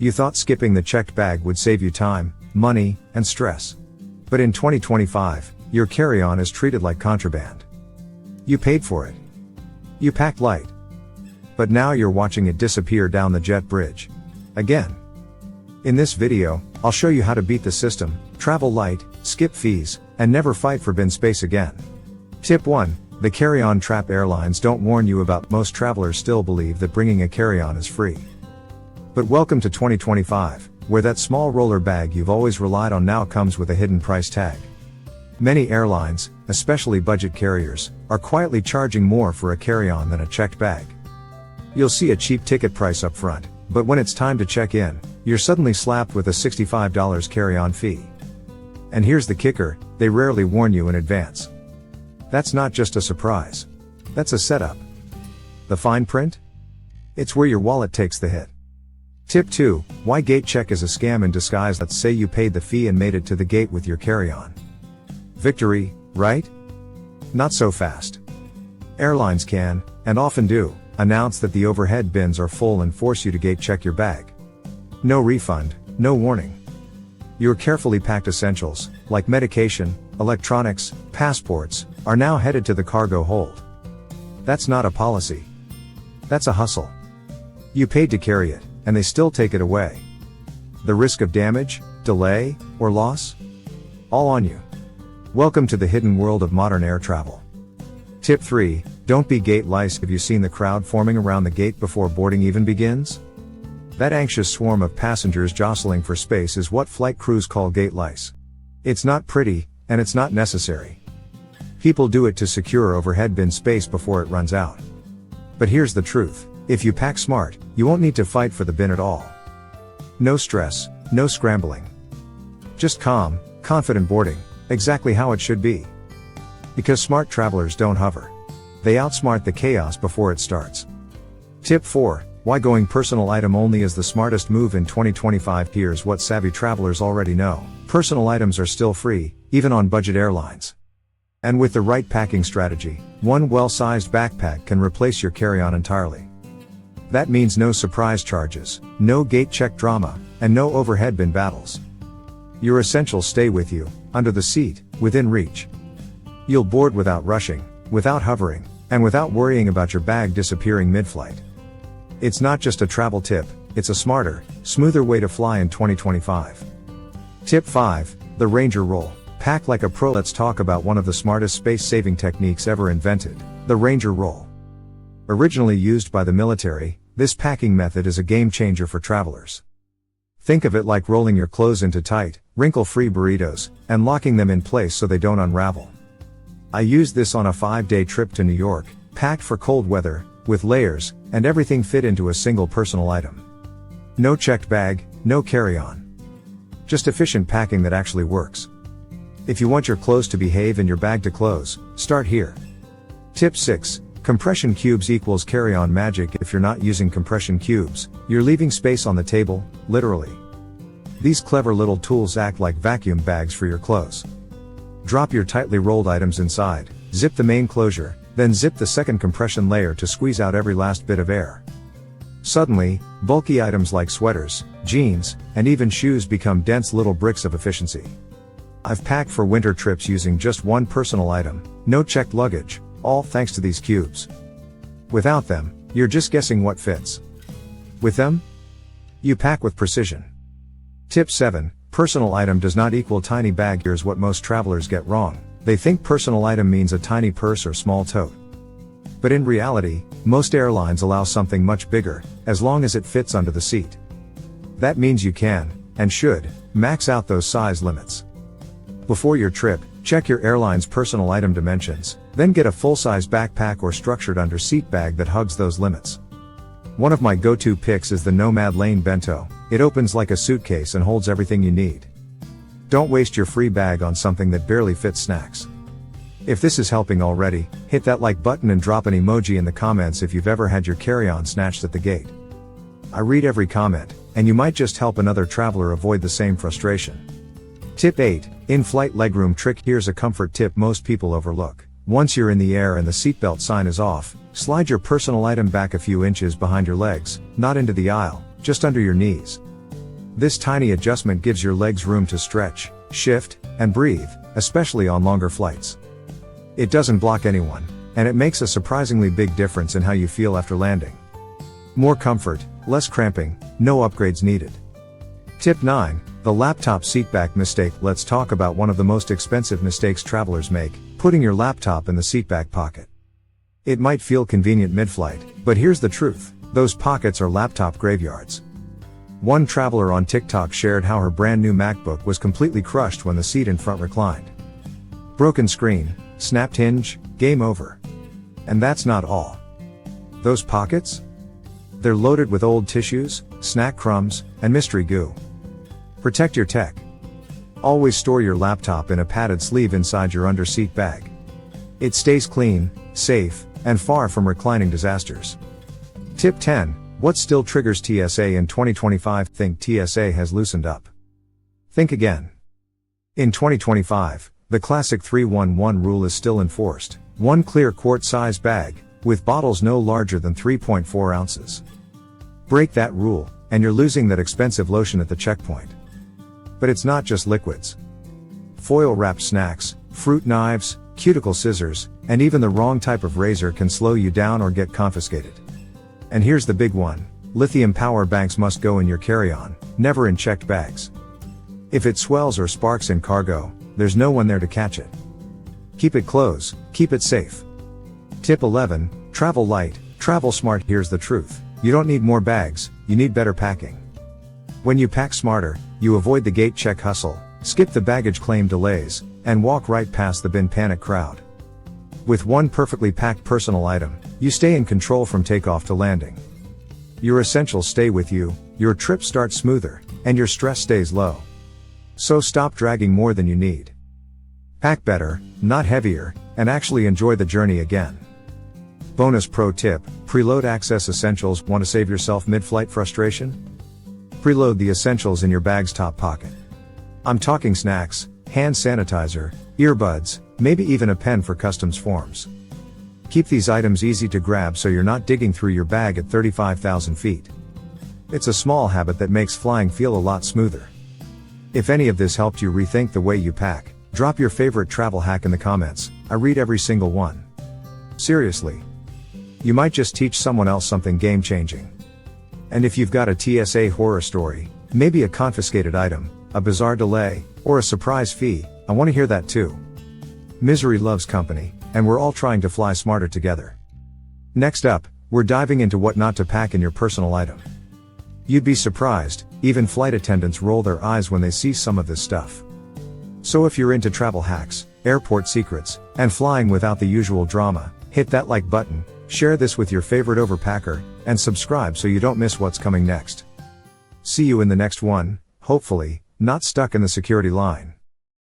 You thought skipping the checked bag would save you time, money, and stress. But in 2025, your carry-on is treated like contraband. You paid for it. You packed light. But now you're watching it disappear down the jet bridge. Again. In this video, I'll show you how to beat the system, travel light, skip fees, and never fight for bin space again. Tip 1. The carry-on trap. Airlines don't warn you about. Most travelers still believe that bringing a carry-on is free. But welcome to 2025, where that small roller bag you've always relied on now comes with a hidden price tag. Many airlines, especially budget carriers, are quietly charging more for a carry-on than a checked bag. You'll see a cheap ticket price up front, but when it's time to check in, you're suddenly slapped with a $65 carry-on fee. And here's the kicker, they rarely warn you in advance. That's not just a surprise. That's a setup. The fine print? It's where your wallet takes the hit. Tip 2. Why gate check is a scam in disguise. Let's say you paid the fee and made it to the gate with your carry-on. Victory, right? Not so fast. Airlines can, and often do, announce that the overhead bins are full and force you to gate check your bag. No refund, no warning. Your carefully packed essentials, like medication, electronics, passports, are now headed to the cargo hold. That's not a policy. That's a hustle. You paid to carry it, and they still take it away. The risk of damage, delay, or loss? All on you. Welcome to the hidden world of modern air travel. Tip 3. Don't be gate lice. Have you seen the crowd forming around the gate before boarding even begins? That anxious swarm of passengers jostling for space is what flight crews call gate lice. It's not pretty, and it's not necessary. People do it to secure overhead bin space before it runs out. But here's the truth. If you pack smart, you won't need to fight for the bin at all. No stress, no scrambling. Just calm, confident boarding, exactly how it should be. Because smart travelers don't hover. They outsmart the chaos before it starts. Tip 4. Why going personal item only is the smartest move in 2025. Here's what savvy travelers already know. Personal items are still free, even on budget airlines. And with the right packing strategy, one well-sized backpack can replace your carry-on entirely. That means no surprise charges, no gate check drama, and no overhead bin battles. Your essentials stay with you, under the seat, within reach. You'll board without rushing, without hovering, and without worrying about your bag disappearing mid-flight. It's not just a travel tip, it's a smarter, smoother way to fly in 2025. Tip 5. The Ranger Roll. Pack like a pro. Let's talk about one of the smartest space-saving techniques ever invented, the Ranger Roll. Originally used by the military, this packing method is a game changer for travelers. Think of it like rolling your clothes into tight, wrinkle-free burritos, and locking them in place so they don't unravel. I used this on a 5-day trip to New York, packed for cold weather, with layers, and everything fit into a single personal item. No checked bag, no carry-on. Just efficient packing that actually works. If you want your clothes to behave and your bag to close, start here. Tip 6. Compression cubes equals carry-on magic. If you're not using compression cubes, you're leaving space on the table, literally. These clever little tools act like vacuum bags for your clothes. Drop your tightly rolled items inside, zip the main closure, then zip the second compression layer to squeeze out every last bit of air. Suddenly, bulky items like sweaters, jeans, and even shoes become dense little bricks of efficiency. I've packed for winter trips using just one personal item, no checked luggage, all thanks to these cubes. Without them, you're just guessing what fits. With them, you pack with precision. Tip 7. Personal item does not equal tiny bag. Here's what most travelers get wrong. They think personal item means a tiny purse or small tote. But in reality, most airlines allow something much bigger, as long as it fits under the seat. That means you can, and should, max out those size limits. Before your trip, check your airline's personal item dimensions, then get a full-size backpack or structured under-seat bag that hugs those limits. One of my go-to picks is the Nomad Lane Bento. It opens like a suitcase and holds everything you need. Don't waste your free bag on something that barely fits snacks. If this is helping already, hit that like button and drop an emoji in the comments if you've ever had your carry-on snatched at the gate. I read every comment, and you might just help another traveler avoid the same frustration. Tip 8. In-flight legroom trick. Here's a comfort tip most people overlook. Once you're in the air and the seatbelt sign is off, slide your personal item back a few inches behind your legs, not into the aisle, just under your knees. This tiny adjustment gives your legs room to stretch, shift, and breathe, especially on longer flights. It doesn't block anyone, and it makes a surprisingly big difference in how you feel after landing. More comfort, less cramping, no upgrades needed. Tip 9. The laptop seatback mistake. Let's talk about one of the most expensive mistakes travelers make, putting your laptop in the seatback pocket. It might feel convenient mid-flight, but here's the truth. Those pockets are laptop graveyards. One traveler on TikTok shared how her brand new MacBook was completely crushed when the seat in front reclined. Broken screen, snapped hinge, game over. And that's not all. Those pockets? They're loaded with old tissues, snack crumbs, and mystery goo. Protect your tech. Always store your laptop in a padded sleeve inside your under-seat bag. It stays clean, safe, and far from reclining disasters. Tip 10. What still triggers TSA in 2025? Think TSA has loosened up. Think again. In 2025, the classic 311 rule is still enforced. One clear quart-sized bag, with bottles no larger than 3.4 ounces. Break that rule, and you're losing that expensive lotion at the checkpoint. But it's not just liquids. Foil-wrapped snacks, fruit knives, cuticle scissors, and even the wrong type of razor can slow you down or get confiscated. And here's the big one. Lithium power banks must go in your carry-on, never in checked bags. If it swells or sparks in cargo, there's no one there to catch it. Keep it close, keep it safe. Tip 11. Travel light, travel smart. Here's the truth. You don't need more bags, you need better packing. When you pack smarter, you avoid the gate check hustle, skip the baggage claim delays, and walk right past the bin panic crowd. With one perfectly packed personal item, you stay in control from takeoff to landing. Your essentials stay with you, your trip starts smoother, and your stress stays low. So stop dragging more than you need. Pack better, not heavier, and actually enjoy the journey again. Bonus pro tip, preload access essentials. Want to save yourself mid-flight frustration? Preload the essentials in your bag's top pocket. I'm talking snacks, hand sanitizer, earbuds, maybe even a pen for customs forms. Keep these items easy to grab so you're not digging through your bag at 35,000 feet. It's a small habit that makes flying feel a lot smoother. If any of this helped you rethink the way you pack, drop your favorite travel hack in the comments. I read every single one. Seriously. You might just teach someone else something game-changing. And if you've got a TSA horror story, maybe a confiscated item, a bizarre delay, or a surprise fee, I want to hear that too. Misery loves company, and we're all trying to fly smarter together. Next up, we're diving into what not to pack in your personal item. You'd be surprised, even flight attendants roll their eyes when they see some of this stuff. So if you're into travel hacks, airport secrets, and flying without the usual drama, hit that like button, share this with your favorite overpacker, and subscribe so you don't miss what's coming next. See you in the next one, hopefully, not stuck in the security line.